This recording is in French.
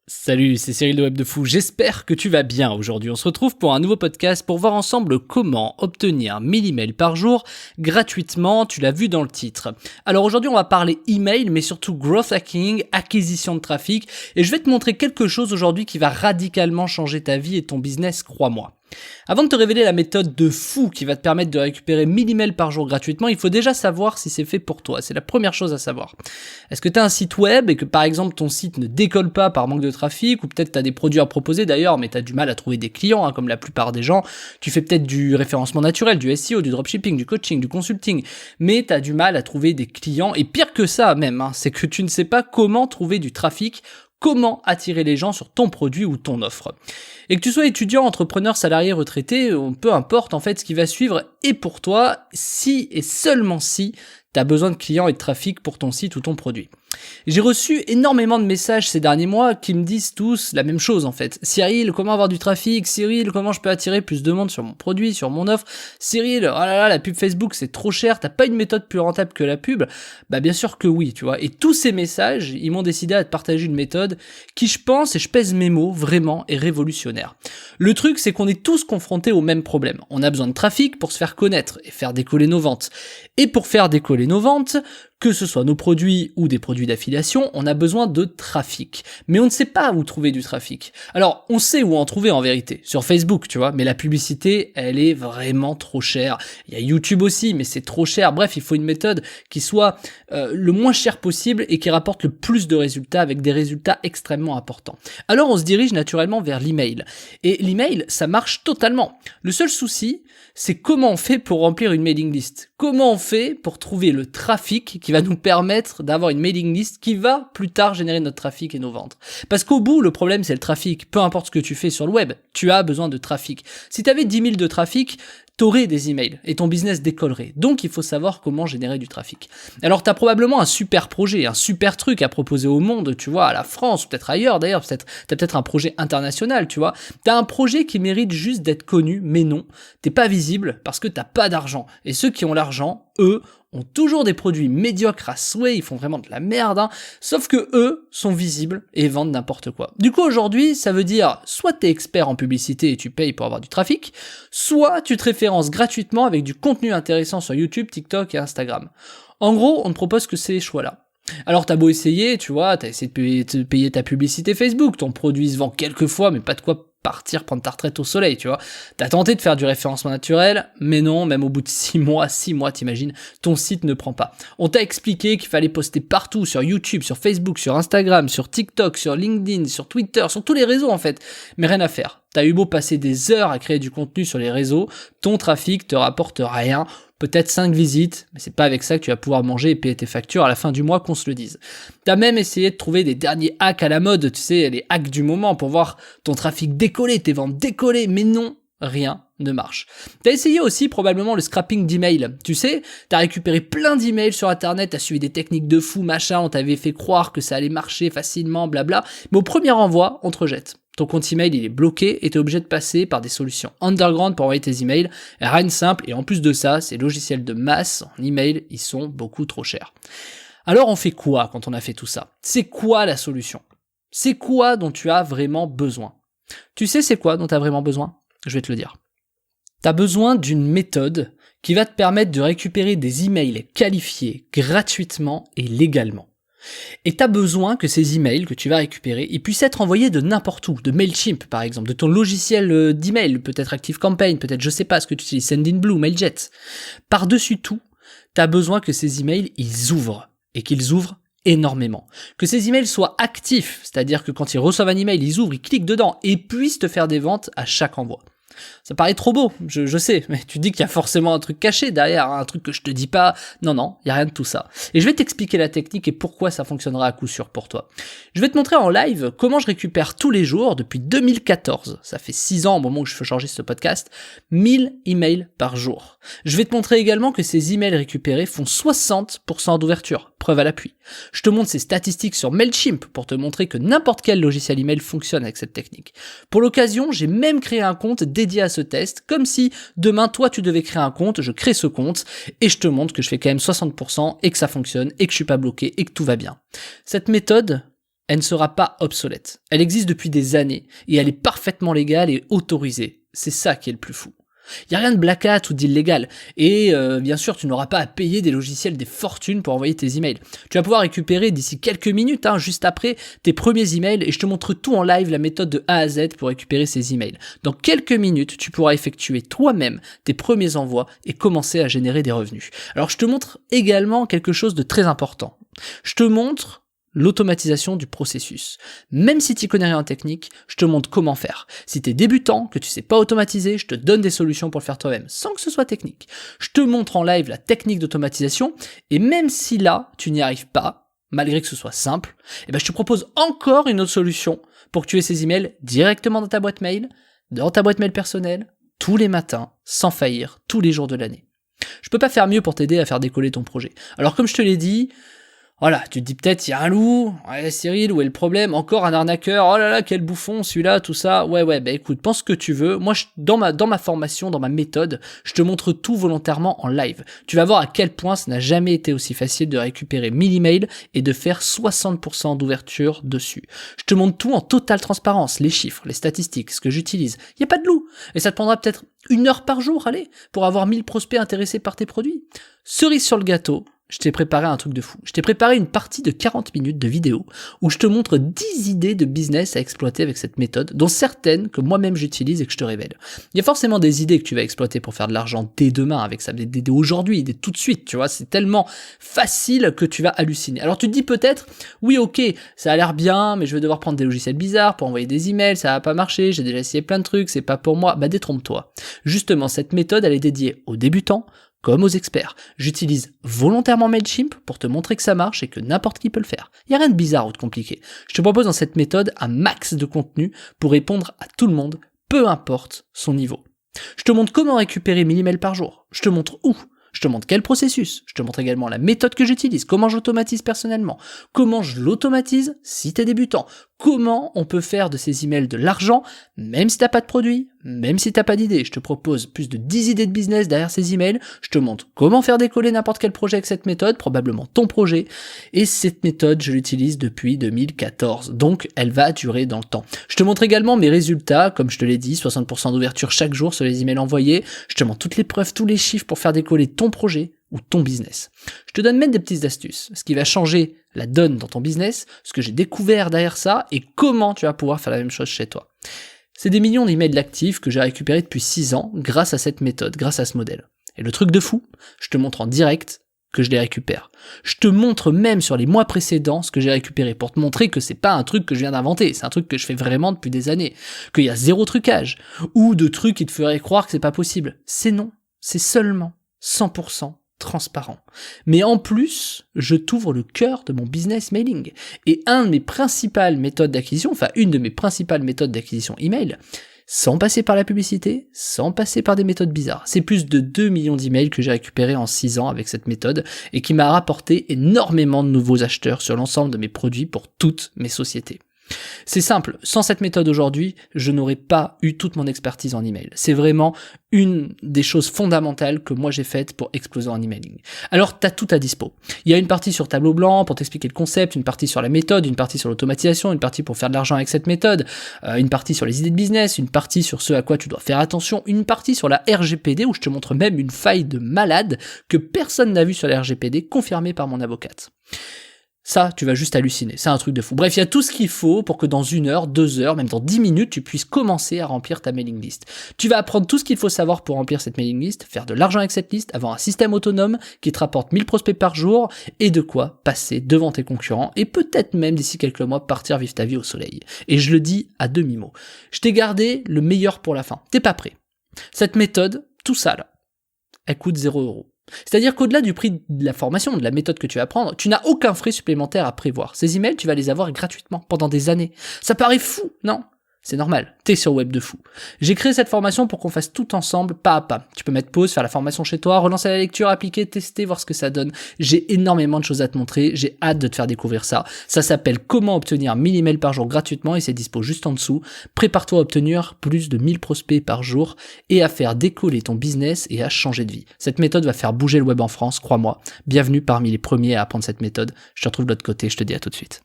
Salut, c'est Cyril de Web de Fou, j'espère que tu vas bien aujourd'hui. On se retrouve pour un nouveau podcast pour voir ensemble comment obtenir 1000 emails par jour gratuitement, tu l'as vu dans le titre. Alors aujourd'hui on va parler email mais surtout growth hacking, acquisition de trafic et je vais te montrer quelque chose aujourd'hui qui va radicalement changer ta vie et ton business, crois-moi. Avant de te révéler la méthode de fou qui va te permettre de récupérer 1000 emails par jour gratuitement, il faut déjà savoir si c'est fait pour toi. C'est la première chose à savoir. Est-ce que tu as un site web et que par exemple ton site ne décolle pas par manque de trafic, ou peut-être tu as des produits à proposer d'ailleurs mais tu as du mal à trouver des clients comme la plupart des gens. Tu fais peut-être du référencement naturel, du SEO, du dropshipping, du coaching, du consulting, mais tu as du mal à trouver des clients et pire que ça même, c'est que tu ne sais pas comment trouver du trafic, comment attirer les gens sur ton produit ou ton offre. Et que tu sois étudiant, entrepreneur, salarié, retraité, peu importe en fait, ce qui va suivre est pour toi si et seulement si tu as besoin de clients et de trafic pour ton site ou ton produit. J'ai reçu énormément de messages ces derniers mois qui me disent tous la même chose en fait. Cyril, comment avoir du trafic? Cyril, comment je peux attirer plus de monde sur mon produit, sur mon offre? Cyril, oh là là, la pub Facebook c'est trop cher, t'as pas une méthode plus rentable que la pub? Bah bien sûr que oui, tu vois. Et tous ces messages, ils m'ont décidé à te partager une méthode qui, je pense, et je pèse mes mots, vraiment est révolutionnaire. Le truc, c'est qu'on est tous confrontés au même problème. On a besoin de trafic pour se faire connaître et faire décoller nos ventes. Et pour faire décoller nos ventes, que ce soit nos produits ou des produits d'affiliation, on a besoin de trafic. Mais on ne sait pas où trouver du trafic. Alors, on sait où en trouver en vérité, sur Facebook, tu vois, mais la publicité, elle est vraiment trop chère. Il y a YouTube aussi, mais c'est trop cher. Bref, il faut une méthode qui soit le moins cher possible et qui rapporte le plus de résultats avec des résultats extrêmement importants. Alors, on se dirige naturellement vers l'email. Et l'email, ça marche totalement. Le seul souci, c'est comment on fait pour remplir une mailing list. Comment on fait pour trouver le trafic qui va nous permettre d'avoir une mailing list qui va plus tard générer notre trafic et nos ventes. Parce qu'au bout, le problème c'est le trafic. Peu importe ce que tu fais sur le web, tu as besoin de trafic. Si tu avais 10 000 de trafic, t'aurais des emails et ton business décollerait. Donc il faut savoir comment générer du trafic. Alors t'as probablement un super projet, un super truc à proposer au monde, tu vois, à la France, ou peut-être ailleurs d'ailleurs, t'as peut-être un projet international, tu vois. T'as un projet qui mérite juste d'être connu, mais non, t'es pas visible parce que t'as pas d'argent. Et ceux qui ont l'argent, eux, ont toujours des produits médiocres à souhait, ils font vraiment de la merde, sauf que eux sont visibles et vendent n'importe quoi. Du coup aujourd'hui, ça veut dire soit t'es expert en publicité et tu payes pour avoir du trafic, soit tu te références gratuitement avec du contenu intéressant sur YouTube, TikTok et Instagram. En gros, on ne propose que ces choix-là. Alors t'as beau essayer, tu vois, t'as essayé de payer ta publicité Facebook, ton produit se vend quelques fois, mais pas de quoi partir prendre ta retraite au soleil, tu vois. T'as tenté de faire du référencement naturel, mais non, même au bout de 6 mois, t'imagines, ton site ne prend pas. On t'a expliqué qu'il fallait poster partout, sur YouTube, sur Facebook, sur Instagram, sur TikTok, sur LinkedIn, sur Twitter, sur tous les réseaux en fait, mais rien à faire. T'as eu beau passer des heures à créer du contenu sur les réseaux, ton trafic te rapporte rien, peut-être 5 visites, mais c'est pas avec ça que tu vas pouvoir manger et payer tes factures à la fin du mois, qu'on se le dise. T'as même essayé de trouver des derniers hacks à la mode, tu sais, les hacks du moment pour voir ton trafic décoller, tes ventes décoller, mais non, rien ne marche. T'as essayé aussi probablement le scrapping d'emails. Tu sais, t'as récupéré plein d'emails sur internet, t'as suivi des techniques de fou, machin, on t'avait fait croire que ça allait marcher facilement, blabla, mais au premier envoi, on te rejette. Ton compte email il est bloqué et t'es obligé de passer par des solutions underground pour envoyer tes emails. Rien de simple et en plus de ça, ces logiciels de masse en email, ils sont beaucoup trop chers. Alors on fait quoi quand on a fait tout ça? C'est quoi la solution? C'est quoi dont tu as vraiment besoin? Tu sais c'est quoi dont tu as vraiment besoin? Je vais te le dire. Tu as besoin d'une méthode qui va te permettre de récupérer des emails qualifiés gratuitement et légalement. Et tu as besoin que ces emails que tu vas récupérer, ils puissent être envoyés de n'importe où, de Mailchimp par exemple, de ton logiciel d'email, peut-être ActiveCampaign, peut-être je sais pas ce que tu utilises, Sendinblue, Mailjet. Par-dessus tout, tu as besoin que ces emails, ils ouvrent, et qu'ils ouvrent énormément. Que ces emails soient actifs, c'est-à-dire que quand ils reçoivent un email, ils ouvrent, ils cliquent dedans, et puissent te faire des ventes à chaque envoi. Ça paraît trop beau, je sais, mais tu dis qu'il y a forcément un truc caché derrière, un truc que je te dis pas. Non, il y a rien de tout ça. Et je vais t'expliquer la technique et pourquoi ça fonctionnera à coup sûr pour toi. Je vais te montrer en live comment je récupère tous les jours depuis 2014. Ça fait 6 ans au moment où je fais changer ce podcast, 1000 emails par jour. Je vais te montrer également que ces emails récupérés font 60% d'ouverture, preuve à l'appui. Je te montre ces statistiques sur Mailchimp pour te montrer que n'importe quel logiciel email fonctionne avec cette technique. Pour l'occasion, j'ai même créé un compte dédié à ce test, comme si demain toi tu devais créer un compte, je crée ce compte et je te montre que je fais quand même 60% et que ça fonctionne et que je suis pas bloqué et que tout va bien. Cette méthode, elle ne sera pas obsolète. Elle existe depuis des années et elle est parfaitement légale et autorisée. C'est ça qui est le plus fou. Il n'y a rien de black hat ou d'illégal. Et bien sûr, tu n'auras pas à payer des logiciels des fortunes pour envoyer tes emails. Tu vas pouvoir récupérer d'ici quelques minutes, juste après, tes premiers emails et je te montre tout en live, la méthode de A à Z pour récupérer ces emails. Dans quelques minutes, tu pourras effectuer toi-même tes premiers envois et commencer à générer des revenus. Alors, je te montre également quelque chose de très important. Je te montre l'automatisation du processus. Même si tu connais rien en technique, je te montre comment faire. Si tu es débutant, que tu sais pas automatiser, je te donne des solutions pour le faire toi-même, sans que ce soit technique. Je te montre en live la technique d'automatisation, et même si là, tu n'y arrives pas, malgré que ce soit simple, je te propose encore une autre solution pour que tu aies ces emails directement dans ta boîte mail personnelle, tous les matins, sans faillir, tous les jours de l'année. Je peux pas faire mieux pour t'aider à faire décoller ton projet. Alors comme je te l'ai dit, voilà, tu te dis peut-être, il y a un loup, ouais Cyril, où est le problème? Encore un arnaqueur, oh là là, quel bouffon, celui-là, tout ça. Ouais, écoute, pense ce que tu veux. Moi, dans ma formation, dans ma méthode, je te montre tout volontairement en live. Tu vas voir à quel point ça n'a jamais été aussi facile de récupérer 1000 emails et de faire 60% d'ouverture dessus. Je te montre tout en totale transparence, les chiffres, les statistiques, ce que j'utilise. Il n'y a pas de loup. Et ça te prendra peut-être 1 heure par jour, allez, pour avoir 1000 prospects intéressés par tes produits. Cerise sur le gâteau, je t'ai préparé un truc de fou. Je t'ai préparé une partie de 40 minutes de vidéo où je te montre 10 idées de business à exploiter avec cette méthode, dont certaines que moi-même j'utilise et que je te révèle. Il y a forcément des idées que tu vas exploiter pour faire de l'argent dès demain avec ça, dès aujourd'hui, dès tout de suite, tu vois, c'est tellement facile que tu vas halluciner. Alors tu te dis peut-être, oui ok, ça a l'air bien, mais je vais devoir prendre des logiciels bizarres pour envoyer des emails, ça va pas marcher, j'ai déjà essayé plein de trucs, c'est pas pour moi. Détrompe-toi. Justement, cette méthode, elle est dédiée aux débutants, comme aux experts. J'utilise volontairement Mailchimp pour te montrer que ça marche et que n'importe qui peut le faire. Il n'y a rien de bizarre ou de compliqué. Je te propose dans cette méthode un max de contenu pour répondre à tout le monde, peu importe son niveau. Je te montre comment récupérer 1000 emails par jour. Je te montre où. Je te montre quel processus. Je te montre également la méthode que j'utilise, comment j'automatise personnellement, comment je l'automatise si t'es débutant, comment on peut faire de ces emails de l'argent, même si t'as pas de produit, même si t'as pas d'idée. Je te propose plus de 10 idées de business derrière ces emails. Je te montre comment faire décoller n'importe quel projet avec cette méthode, probablement ton projet. Et cette méthode, je l'utilise depuis 2014. Donc, elle va durer dans le temps. Je te montre également mes résultats, comme je te l'ai dit, 60% d'ouverture chaque jour sur les emails envoyés. Je te montre toutes les preuves, tous les chiffres pour faire décoller ton projet ou ton business. Je te donne même des petites astuces, ce qui va changer la donne dans ton business, ce que j'ai découvert derrière ça et comment tu vas pouvoir faire la même chose chez toi. C'est des millions d'emails actifs que j'ai récupérés depuis 6 ans grâce à cette méthode, grâce à ce modèle. Et le truc de fou, je te montre en direct que je les récupère. Je te montre même sur les mois précédents ce que j'ai récupéré pour te montrer que c'est pas un truc que je viens d'inventer, c'est un truc que je fais vraiment depuis des années, qu'il y a zéro trucage, ou de trucs qui te feraient croire que c'est pas possible. C'est non, c'est seulement 100% transparent. Mais en plus, je t'ouvre le cœur de mon business mailing. Et une de mes principales méthodes d'acquisition email, sans passer par la publicité, sans passer par des méthodes bizarres. C'est plus de 2 millions d'emails que j'ai récupérés en 6 ans avec cette méthode et qui m'a rapporté énormément de nouveaux acheteurs sur l'ensemble de mes produits pour toutes mes sociétés. C'est simple, sans cette méthode aujourd'hui, je n'aurais pas eu toute mon expertise en email. C'est vraiment une des choses fondamentales que moi j'ai faites pour exploser en emailing. Alors t'as tout à dispo. Il y a une partie sur tableau blanc pour t'expliquer le concept, une partie sur la méthode, une partie sur l'automatisation, une partie pour faire de l'argent avec cette méthode, une partie sur les idées de business, une partie sur ce à quoi tu dois faire attention, une partie sur la RGPD où je te montre même une faille de malade que personne n'a vu sur la RGPD, confirmée par mon avocate. Ça, tu vas juste halluciner, c'est un truc de fou. Bref, il y a tout ce qu'il faut pour que dans 1 heure, 2 heures, même dans 10 minutes, tu puisses commencer à remplir ta mailing list. Tu vas apprendre tout ce qu'il faut savoir pour remplir cette mailing list, faire de l'argent avec cette liste, avoir un système autonome qui te rapporte 1000 prospects par jour et de quoi passer devant tes concurrents et peut-être même d'ici quelques mois partir vivre ta vie au soleil. Et je le dis à demi-mot. Je t'ai gardé le meilleur pour la fin. T'es pas prêt. Cette méthode, tout ça là, elle coûte 0€. C'est-à-dire qu'au-delà du prix de la formation, de la méthode que tu vas apprendre, tu n'as aucun frais supplémentaire à prévoir. Ces emails, tu vas les avoir gratuitement pendant des années. Ça paraît fou, non ? C'est normal, t'es sur Web de Fou. J'ai créé cette formation pour qu'on fasse tout ensemble, pas à pas. Tu peux mettre pause, faire la formation chez toi, relancer la lecture, appliquer, tester, voir ce que ça donne. J'ai énormément de choses à te montrer, j'ai hâte de te faire découvrir ça. Ça s'appelle Comment obtenir 1000 emails par jour gratuitement et c'est dispo juste en dessous. Prépare-toi à obtenir plus de 1000 prospects par jour et à faire décoller ton business et à changer de vie. Cette méthode va faire bouger le web en France, crois-moi. Bienvenue parmi les premiers à apprendre cette méthode. Je te retrouve de l'autre côté, je te dis à tout de suite.